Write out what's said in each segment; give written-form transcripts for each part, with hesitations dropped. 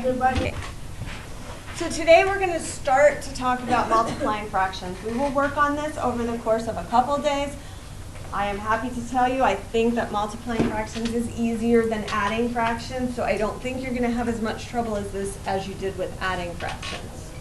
everybody. So today we're going to start to talk about multiplying fractions. We will work on this over the course of a couple days. I am happy to tell you I think that multiplying fractions is easier than adding fractions, so I don't think you're going to have as much trouble as you did with adding fractions.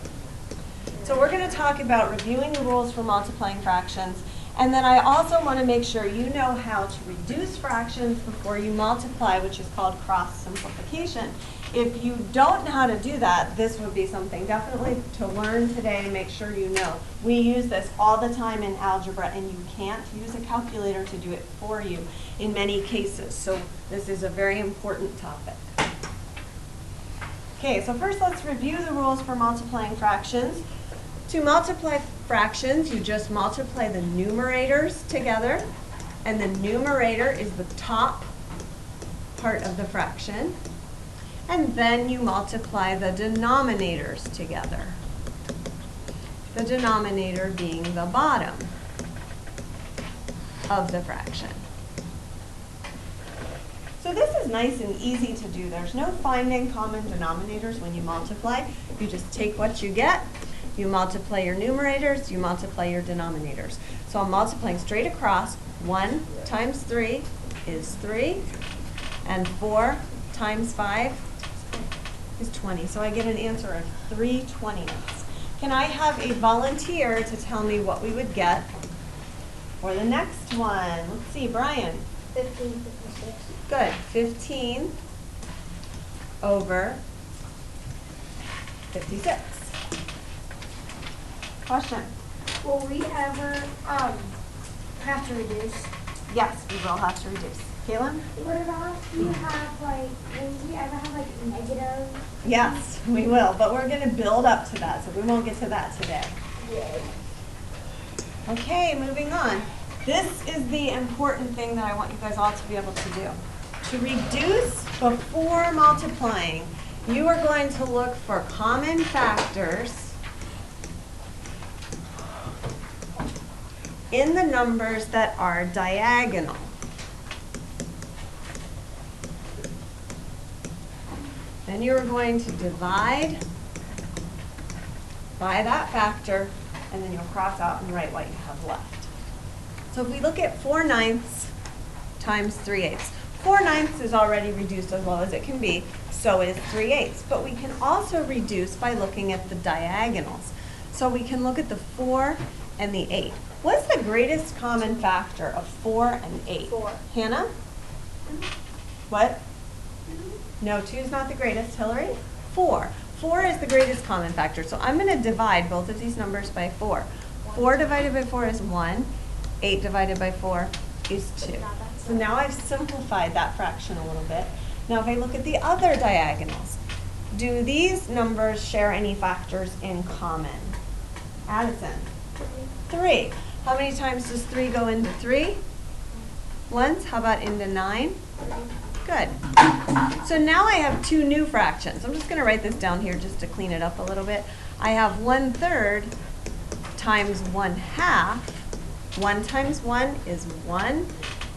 So we're going to talk about reviewing the rules for multiplying fractions, and then I also want to make sure you know how to reduce fractions before you multiply, which is called cross simplification. If you don't know how to do that, this would be something definitely to learn today and make sure you know. We use this all the time in algebra, and you can't use a calculator to do it for you in many cases. So this is a very important topic. Okay, so first let's review the rules for multiplying fractions. To multiply fractions, you just multiply the numerators together, and the numerator is the top part of the fraction. And then you multiply the denominators together. The denominator being the bottom of the fraction. So this is nice and easy to do. There's no finding common denominators when you multiply. You just take what you get, you multiply your numerators, you multiply your denominators. So I'm multiplying straight across. 1 times 3 is 3, and 4 times 5 is 20. So I get an answer of 3/20. Can I have a volunteer to tell me what we would get for the next one? Let's see, Brian. 1556. Good. 15 over 56. Question? Will we ever have to reduce? Yes, we will have to reduce. Kaylin? What about if you have will we ever have negative? Yes, we will, but we're going to build up to that, so we won't get to that today. Yeah. Okay, moving on. This is the important thing that I want you guys all to be able to do. To reduce before multiplying, you are going to look for common factors in the numbers that are diagonal. Then you're going to divide by that factor, and then you'll cross out and write what you have left. So if we look at 4/9 times 3/8, 4/9 is already reduced as low as it can be, so is 3/8. But we can also reduce by looking at the diagonals. So we can look at the 4 and the 8. What's the greatest common factor of 4 and 8? 4. Hannah? What? No, 2 is not the greatest. Hillary? 4. 4 is the greatest common factor. So I'm going to divide both of these numbers by 4. 4 divided by 4 is 1. 8 divided by 4 is 2. So now I've simplified that fraction a little bit. Now if I look at the other diagonals, do these numbers share any factors in common? Addison? 3. How many times does 3 go into 3? Once. How about into 9? Good. So now I have two new fractions. I'm just going to write this down here just to clean it up a little bit. I have 1/3 times 1/2. 1 times 1 is 1.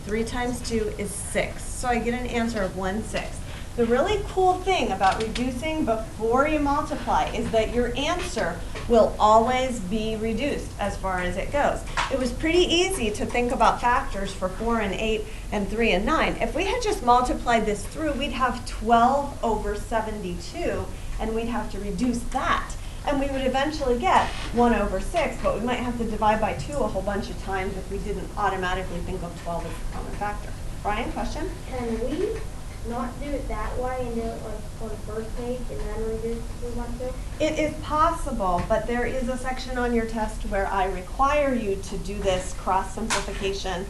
3 times 2 is 6. So I get an answer of 1/6. The really cool thing about reducing before you multiply is that your answer will always be reduced as far as it goes. It was pretty easy to think about factors for 4 and 8 and 3 and 9. If we had just multiplied this through, we'd have 12 over 72, and we'd have to reduce that. And we would eventually get 1 over 6, but we might have to divide by 2 a whole bunch of times if we didn't automatically think of 12 as a common factor. Brian, question? Can we not do it that way and do it on the first page and then reduce if we want to? It is possible, but there is a section on your test where I require you to do this cross simplification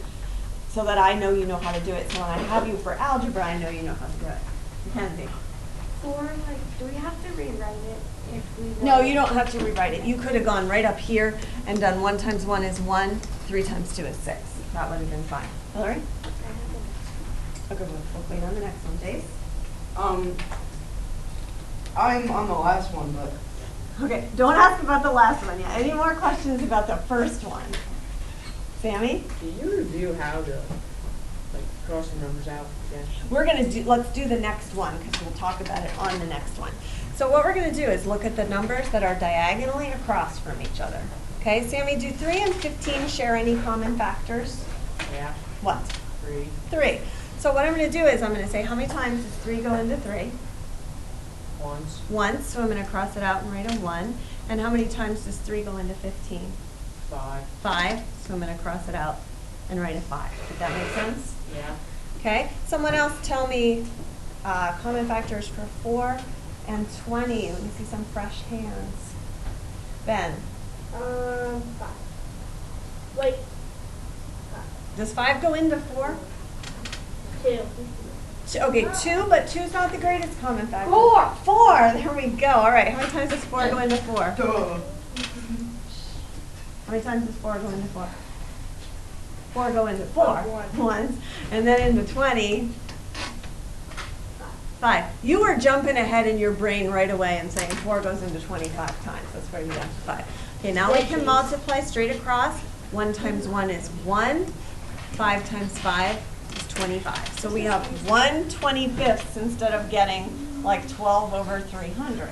so that I know you know how to do it. So when I have you for algebra, I know you know how to do it. Mackenzie? Or do we have to rewrite it if we? No, you don't have to rewrite it. You could have gone right up here and done 1 times 1 is 1, 3 times 2 is 6. That would have been fine. Hillary? Okay, we'll wait on the next one. Jace? I'm on the last one, but Okay, don't ask about the last one yet. Any more questions about the first one? Sammy? Can you review how to cross the numbers out again? Let's do the next one because we'll talk about it on the next one. So what we're gonna do is look at the numbers that are diagonally across from each other. Okay, Sammy, do 3 and 15 share any common factors? Yeah. What? 3. 3. So what I'm gonna do is I'm gonna say, how many times does 3 go into 3? Once. Once, so I'm gonna cross it out and write a 1. And how many times does 3 go into 15? 5. 5, so I'm gonna cross it out and write a 5. Did that make sense? Yeah. Okay, someone else tell me common factors for 4 and 20. Let me see some fresh hands. Ben, 5. Wait, does 5 go into 4? 2. Okay, 2, but 2 is not the greatest common factor. 4. 4, there we go. All right, how many times does 4 go into 4? Duh. How many times does 4 go into 4? 4 go into 4 Once. once, and then into 20. 5. You were jumping ahead in your brain right away and saying 4 goes into 25 times. That's where you got to 5. Okay, now we can multiply straight across. 1 times 1 is 1. 5 times 5 is 25. So we have 1/25 instead of getting like 12 over 300.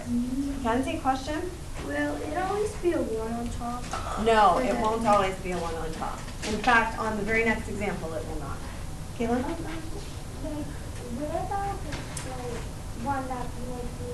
Kenzie, question? Will it always be a 1 on top? No, it won't always be a 1 on top. In fact, on the very next example, it will not. Caitlin? Like, what about like one that might be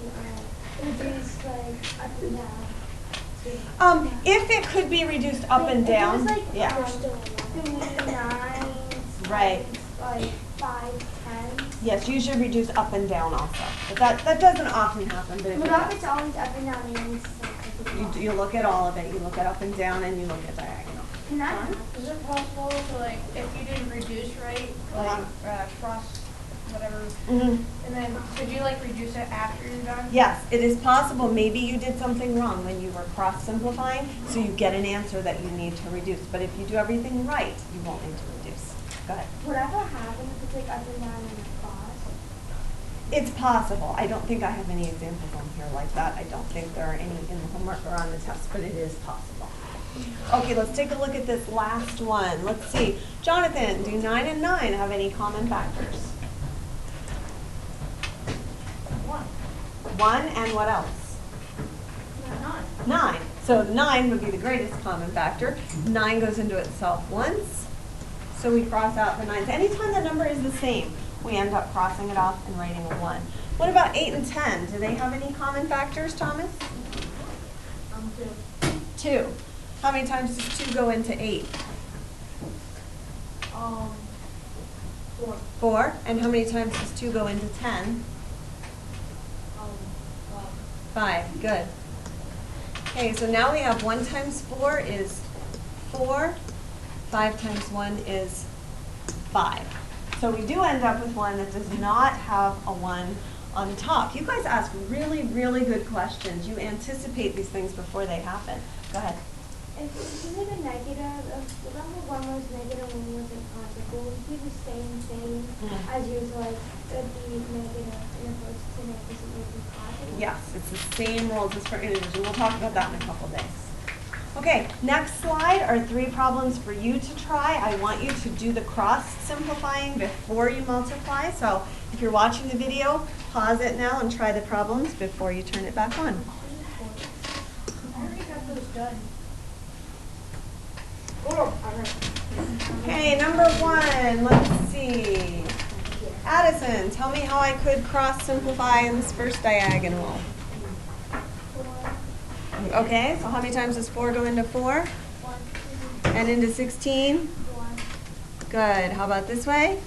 reduced like up and down? If it could be reduced up and down, If it was like yeah. 3 9s, Right. like 5 10s. Yes, you should reduce up and down also. But that doesn't often happen, but if What it if does. it's always up and down and it's like You look at all of it. You look at up and down and you look at diagonal. Can that happen? Is it possible to like, if you didn't reduce right, like, cross, whatever, Mhm. and then could you like reduce it after you're done? Yes, it is possible. Maybe you did something wrong when you were cross-simplifying, so you get an answer that you need to reduce. But if you do everything right, you won't need to reduce. Go ahead. Whatever happens if it's like up and down and across? It's possible. I don't think I have any examples on here like that. I don't think there are any in the homework or on the test, but it is possible. Okay, let's take a look at this last one. Let's see. Jonathan, do 9 and 9 have any common factors? 1 and what else? 9. So 9 would be the greatest common factor. 9 goes into itself once, so we cross out the 9s. Anytime the number is the same, we end up crossing it off and writing a 1. What about 8 and 10? Do they have any common factors, Thomas? 2. How many times does 2 go into 8? 4. 4. And how many times does 2 go into 10? 5. Good. Okay, so now we have 1 times 4 is 4. 5 times 1 is 5. So we do end up with one that does not have a 1 on top. You guys ask really, really good questions. You anticipate these things before they happen. Go ahead. If you did a negative, if number 1 was negative and 1 was positive, it would be the same thing as usual, like it would be negative and if it's to negative, it would be positive. Yes, it's the same rules as for integers, and we'll talk about that in a couple days. Okay, next slide are 3 problems for you to try. I want you to do the cross simplifying before you multiply. So if you're watching the video, pause it now and try the problems before you turn it back on. I already got those done. Oh, alright. Okay, number 1, let's see. Addison, tell me how I could cross simplify in this first diagonal. 4, Okay, so how many times does 4 go into 4? 1, And into 16? 1, Good. How about this way?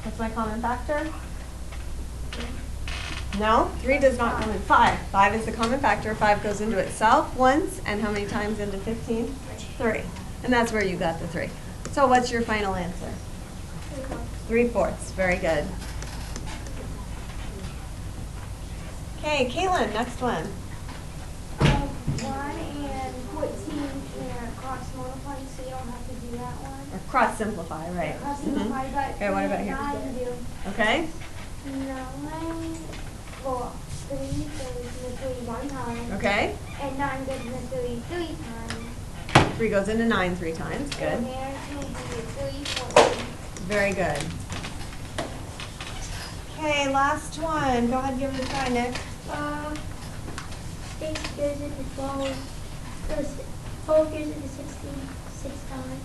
What's my common factor? No, 3 does not come in. 5. 5 is the common factor. 5 goes into itself once, and how many times into 15? 3. And that's where you got the 3. So what's your final answer? 3/4. Very good. Okay, Caitlin, next one. 1 and 14 and cross multiply, so you don't have to do that one. Or cross simplify, right? Cross Mhm. multiply, but Okay, what about here? 9 do. Okay. 9, well, 3 goes into 3 1 time. Okay. And 9 goes into 3 times. 3 goes into 9 3 times. And Good. there's going to be 3 4. Very good. Okay, last one. Go ahead and give it a try, Nick. 8 goes into 12. 12 goes into 16 6 times.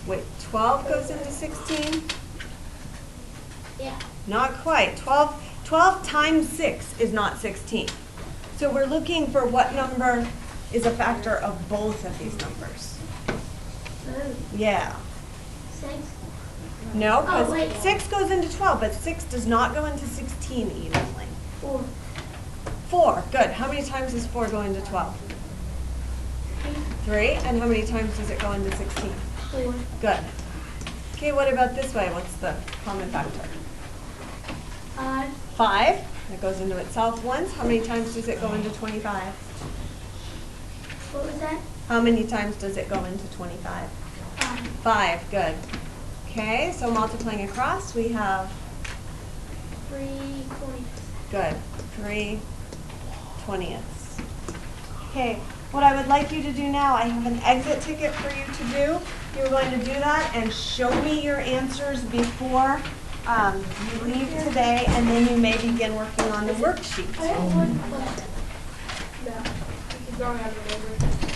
Wait, 12 goes into 16? Yeah. Not quite. 12 times 6 is not 16. So we're looking for what number is a factor of both of these numbers. Oh, Yeah. 6. No, Oh, wait. because 6 goes into 12, but 6 does not go into 16 evenly. 4. 4, good. How many times does 4 go into 12? 3. And how many times does it go into 16? 4. Good. Okay, what about this way? What's the common factor? 5. 5. It goes into itself once. How many times does it go into 25? What was that? How many times does it go into 25? 5. 5, good. Okay, so multiplying across, we have, 3/20. good, 3/20. Okay, what I would like you to do now, I have an exit ticket for you to do. You're going to do that and show me your answers before you leave today, and then you may begin working on the worksheet. I have one question. Yeah, you keep going as a neighbor.